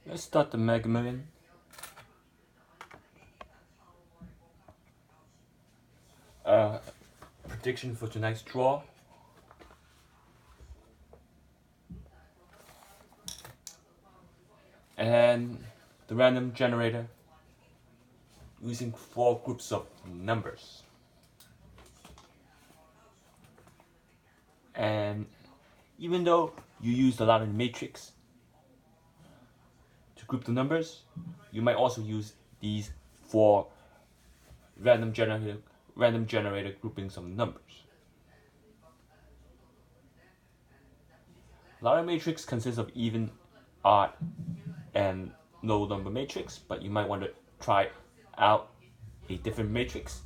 Let's start the Mega Million. Prediction for tonight's draw. And the random generator using 4 groups of numbers. And even though you use a lot of matrix to group the numbers, you might also use these 4 random generator groupings of numbers. A lot of matrix consists of even, odd, and low number matrix, but you might want to try out a different matrix.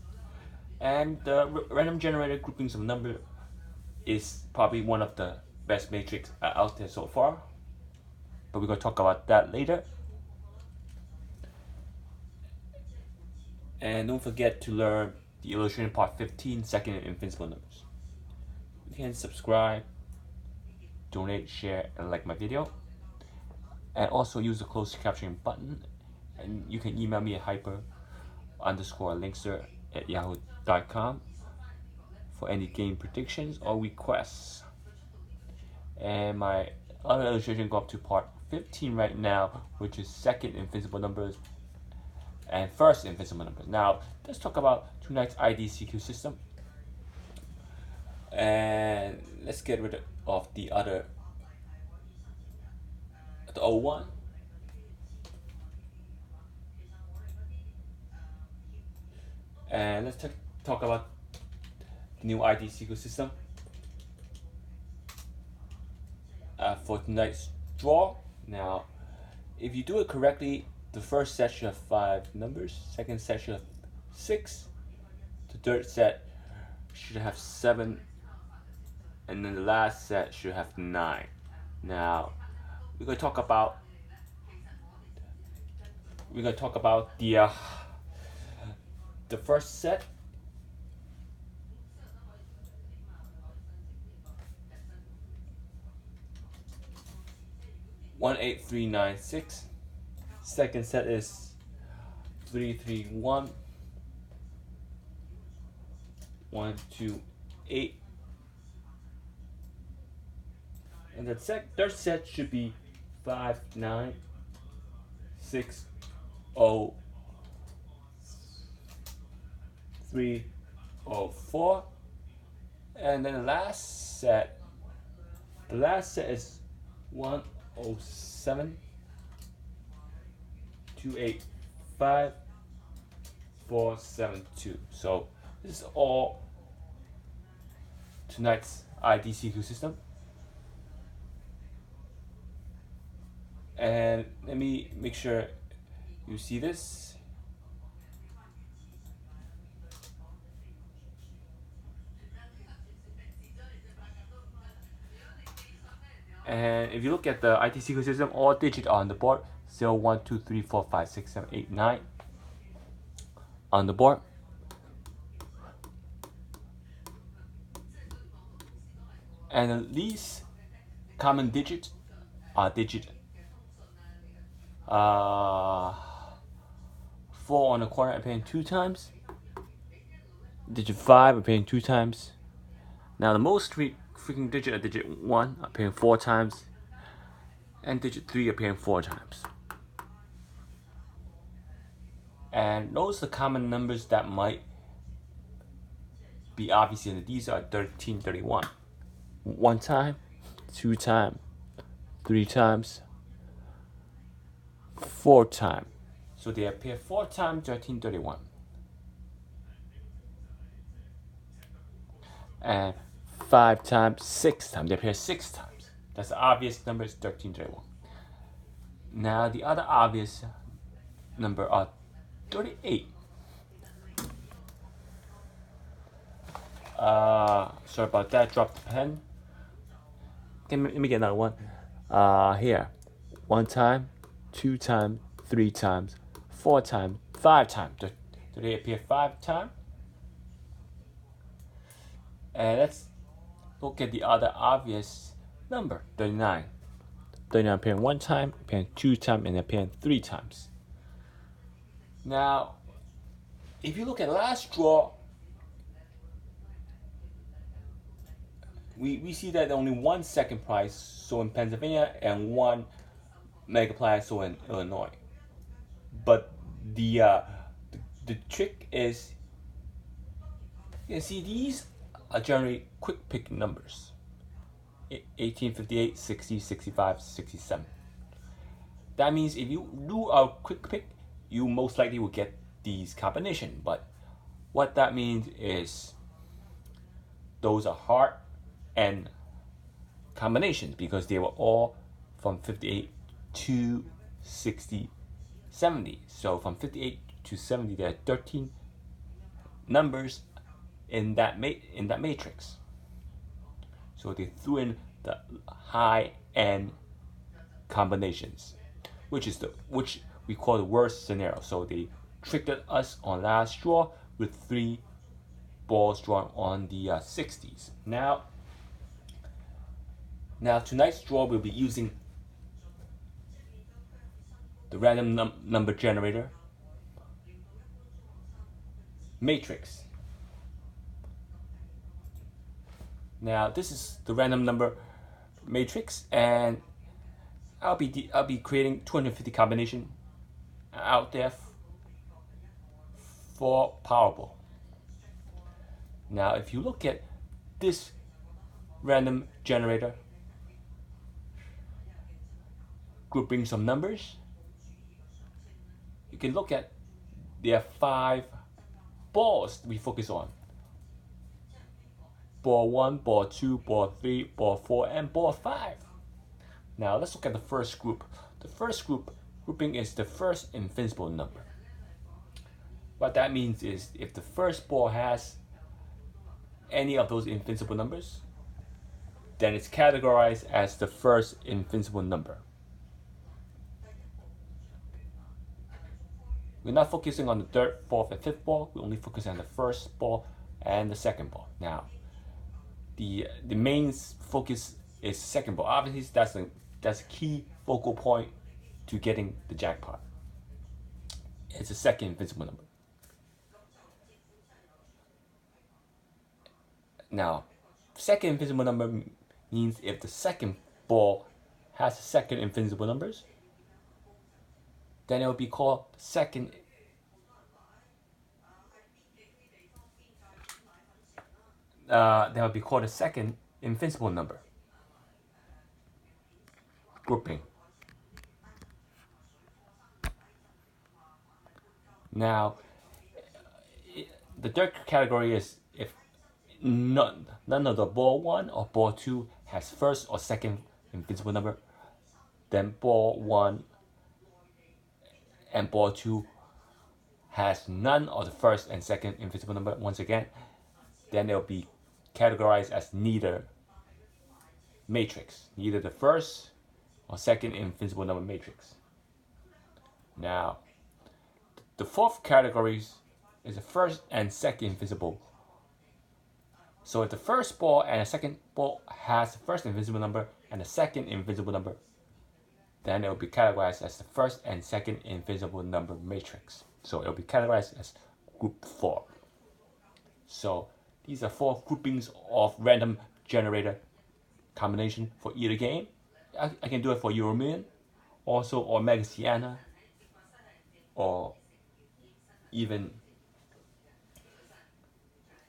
And the random generator groupings of number is probably one of the best matrix out there so far, but we're going to talk about that later. And don't forget to learn the illustration part 15, second and invincible numbers. You can subscribe, donate, share, and like my video, and also use the closed captioning button. And you can email me at hyper_linkster@yahoo.com for any game predictions or requests. And my other illustration go up to part 15 right now, which is second invincible numbers and first invincible numbers. Now let's talk about tonight's IDCQ system, and let's get rid of the 01. And let's talk about the new IDCQ system for tonight's draw. Now, if you do it correctly, the first set should have 5 numbers, second set should have 6, the third set should have 7, and then the last set should have 9. Now, we're going to talk about the first set. One, 8, 3, 9, 6. Second set is 3, 3, 1. 1, 2, 8. And the third set should be 5, 9, 6, 0, 3, 0, 4. And then the last set is 1, 0, 7, 2, 8, 5, 4, 7, 2. So this is all tonight's IDCQ system. And let me make sure you see this. And if you look at the IDCQ system, all digits are on the board. 0, 1, 2, 3, 4, 5, 6, 7, 8, 9 on the board. And the least common digits are digit 4 on the corner appearing 2 times. Digit 5 appearing 2 times. Now the most freaking digit are digit 1 appearing 4 times. And digit 3 appearing 4 times. And those are the common numbers that might be obvious in these are 13, 31. 1 time, 2 times, 3 times, 4 times. So they appear 4 times, 13, 31. And 5 times, 6 times. They appear 6 times. That's the obvious number, is 13, 31. Now the other obvious number are 38. Sorry about that, dropped the pen. Let me get another one. Here. 1 time, 2 times, 3 times, 4 times, 5 times. Do they appear 5 times? And let's look at the other obvious number, 39. 39 appearing 1 time, appearing 2 times, and appearing 3 times. Now, if you look at last draw, we see that only 1 second prize sold in Pennsylvania and 1 mega prize sold in Illinois. But the trick is, you can see these are generally quick pick numbers. 18, 58, 60, 65, 67. That means if you do a quick pick, you most likely will get these combination. But what that means is those are hard and combinations because they were all from 58 to 60, 70. So from 58 to 70, there are 13 numbers in that matrix. So they threw in the high end combinations, which we call the worst scenario. So they tricked us on last draw with 3 balls drawn on the 60s. Now tonight's draw will be using the random number generator matrix. Now this is the random number matrix, and I'll be creating 250 combination out there for Powerball. Now if you look at this random generator groupings of numbers, you can look at there are 5 balls we focus on. Ball 1, ball 2, ball 3, ball 4, and ball 5. Now let's look at the first group. The first grouping is the first invincible number. What that means is if the first ball has any of those invincible numbers, then it's categorized as the first invincible number. We're not focusing on the third, fourth, and fifth ball. We only focus on the first ball and the second ball. Now, the main focus is second ball. Obviously, that's a key focal point to getting the jackpot. It's a second invincible number. Now, second invincible number means if the second ball has the second invincible numbers, then it will be called second. That will be called a second invincible number grouping. Now, the third category is if none of the ball 1 or ball 2 has first or second invincible number, then ball 1 and ball 2 has none of the first and second invincible number once again, then they'll be categorized as neither matrix, neither the first or second invincible number matrix. Now, the fourth category is the first and second invincible. So if the first ball and the second ball has the first invincible number and the second invincible number, then it will be categorized as the first and second invincible number matrix. So it will be categorized as group 4. So these are 4 groupings of random generator combination for either game. I can do it for Euro Million, also or Mega Sienna, or even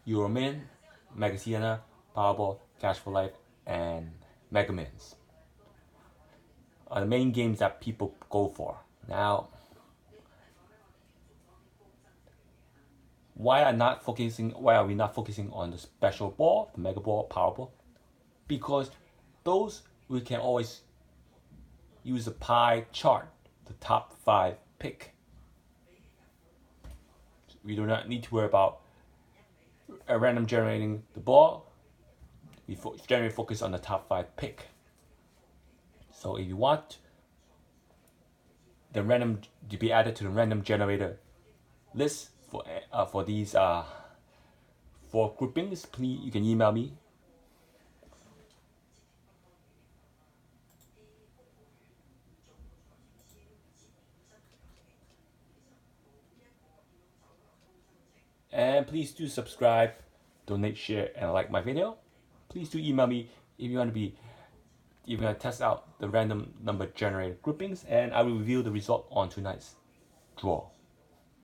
Euro Million, Mega Sienna, Powerball, Cash for Life, and Mega Millions are the main games that people go for. Now, why are we not focusing on the special ball, the Mega Ball, Powerball? Because those we can always use a pie chart, the top 5 pick. We do not need to worry about random generating the ball. We generally focus on the top 5 pick. So if you want the random to be added to the random generator list for these 4 groupings, please you can email me. And please do subscribe, donate, share, and like my video. Please do email me if you want to test out the random number generator groupings, and I will reveal the result on tonight's draw.